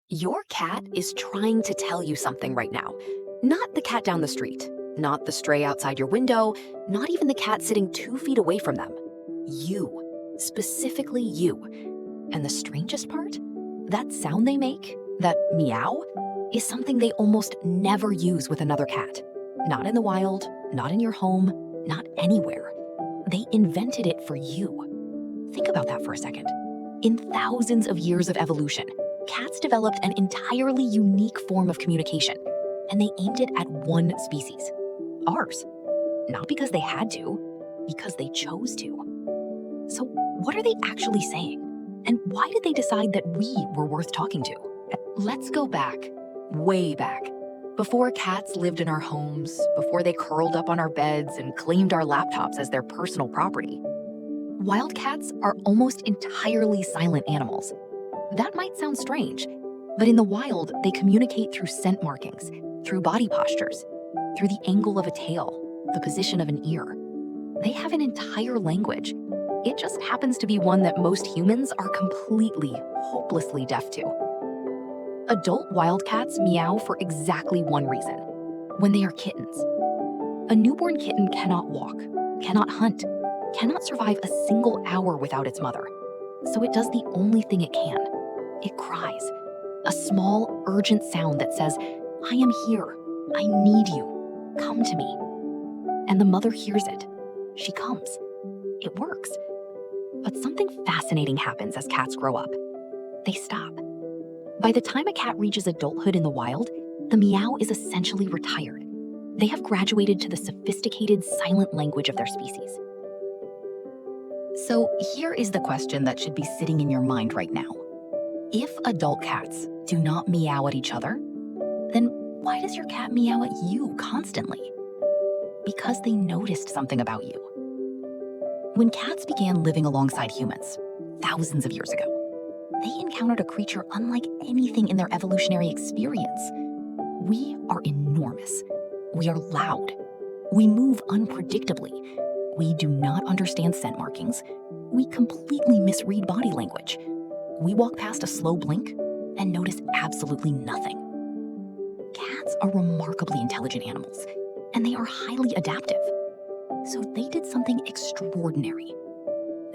Your cat is trying to tell you something right now. Not the cat down the street, not the stray outside your window, not even the cat sitting 2 feet away from them. You, specifically you. And the strangest part? That sound they make, that meow, is something they almost never use with another cat. Not in the wild, not in your home, not anywhere. They invented it for you. Think about that for a second. In thousands of years of evolution, cats developed an entirely unique form of communication, and they aimed it at one species, ours. Not because they had to, because they chose to. So what are they actually saying? And why did they decide that we were worth talking to? Let's go back, way back. Before cats lived in our homes, before they curled up on our beds and claimed our laptops as their personal property. Wild cats are almost entirely silent animals. That might sound strange, but in the wild, they communicate through scent markings, through body postures, through the angle of a tail, the position of an ear. They have an entire language. It just happens to be one that most humans are completely, hopelessly deaf to. Adult wild cats meow for exactly one reason: when they are kittens. A newborn kitten cannot walk, cannot hunt, cannot survive a single hour without its mother. So it does the only thing it can. It cries, a small, urgent sound that says, "I am here, I need you, come to me." And the mother hears it. She comes. It works. But something fascinating happens as cats grow up. They stop. By the time a cat reaches adulthood in the wild, the meow is essentially retired. They have graduated to the sophisticated, silent language of their species. So here is the question that should be sitting in your mind right now. If adult cats do not meow at each other, then why does your cat meow at you constantly? Because they noticed something about you. When cats began living alongside humans, thousands of years ago, they encountered a creature unlike anything in their evolutionary experience. We are enormous. We are loud. We move unpredictably. We do not understand scent markings. We completely misread body language. We walk past a slow blink and notice absolutely nothing. Cats are remarkably intelligent animals, and they are highly adaptive. So they did something extraordinary.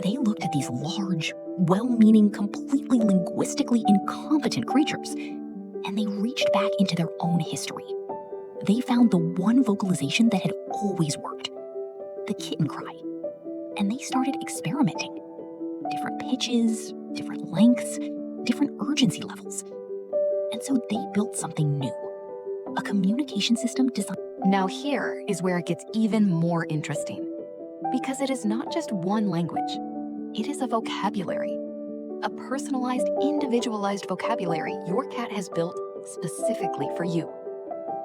They looked at these large, well-meaning, completely linguistically incompetent creatures, and they reached back into their own history. They found the one vocalization that had always worked: the kitten cry. And they started experimenting. Different pitches, different lengths, different urgency levels. And so they built something new, a communication system designed. Now here is where it gets even more interesting, because it is not just one language. It is a vocabulary, a personalized, individualized vocabulary your cat has built specifically for you.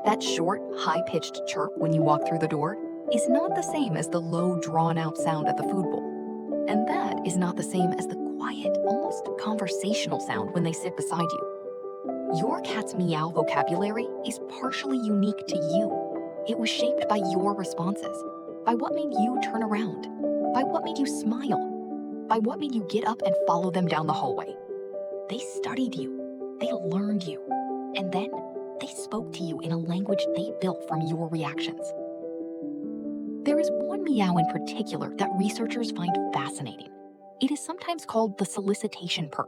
That short, high-pitched chirp when you walk through the door is not the same as the low, drawn-out sound at the food bowl. And that is not the same as the quiet, almost conversational sound when they sit beside you. Your cat's meow vocabulary is partially unique to you. It was shaped by your responses, by what made you turn around, by what made you smile, by what made you get up and follow them down the hallway. They studied you, they learned you, and then they spoke to you in a language they built from your reactions. There is one meow in particular that researchers find fascinating. It is sometimes called the solicitation purr.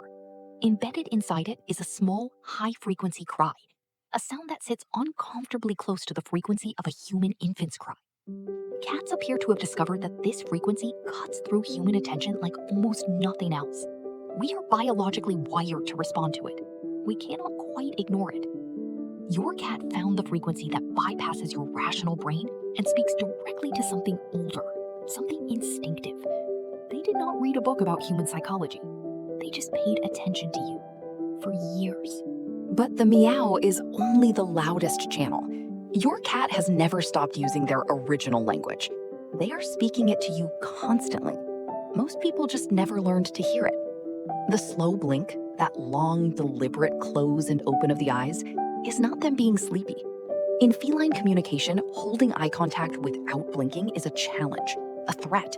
Embedded inside it is a small, high-frequency cry, a sound that sits uncomfortably close to the frequency of a human infant's cry. Cats appear to have discovered that this frequency cuts through human attention like almost nothing else. We are biologically wired to respond to it. We cannot quite ignore it. Your cat found the frequency that bypasses your rational brain and speaks directly to something older, something instinctive. They did not read a book about human psychology. They just paid attention to you for years. But the meow is only the loudest channel. Your cat has never stopped using their original language. They are speaking it to you constantly. Most people just never learned to hear it. The slow blink, that long, deliberate close and open of the eyes, is not them being sleepy. In feline communication, holding eye contact without blinking is a challenge, a threat.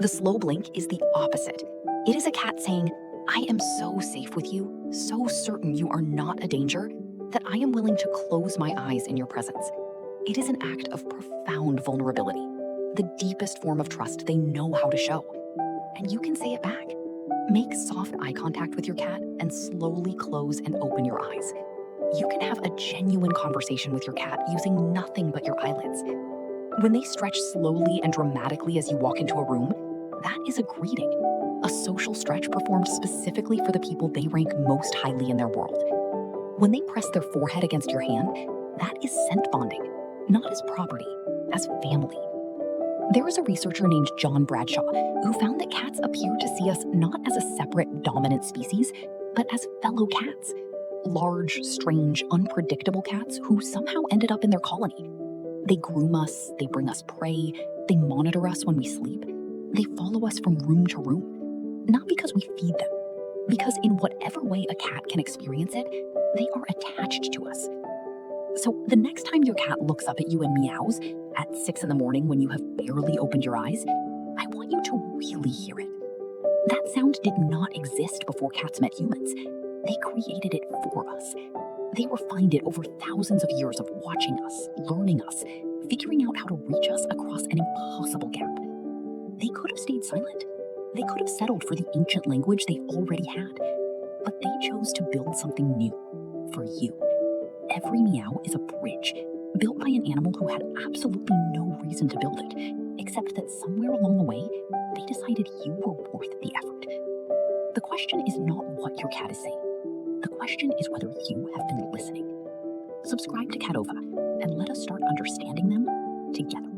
The slow blink is the opposite. It is a cat saying, I am so safe with you, so certain you are not a danger, that I am willing to close my eyes in your presence. It is an act of profound vulnerability, the deepest form of trust they know how to show. And you can say it back. Make soft eye contact with your cat and slowly close and open your eyes. You can have a genuine conversation with your cat using nothing but your eyelids. When they stretch slowly and dramatically as you walk into a room, that is a greeting, a social stretch performed specifically for the people they rank most highly in their world. When they press their forehead against your hand, that is scent bonding, not as property, as family. There is a researcher named John Bradshaw who found that cats appear to see us not as a separate dominant species, but as fellow cats. Large, strange, unpredictable cats who somehow ended up in their colony. They groom us, they bring us prey, they monitor us when we sleep, they follow us from room to room. Not because we feed them, because in whatever way a cat can experience it, they are attached to us. So the next time your cat looks up at you and meows at 6 in the morning when you have barely opened your eyes, I want you to really hear it. That sound did not exist before cats met humans. They created it for us. They refined it over thousands of years of watching us, learning us, figuring out how to reach us across an impossible gap. They could have stayed silent. They could have settled for the ancient language they already had. But they chose to build something new for you. Every meow is a bridge built by an animal who had absolutely no reason to build it, except that somewhere along the way, they decided you were worth the effort. The question is not what your cat is saying. The question is whether you have been listening. Subscribe to Catova and let us start understanding them together.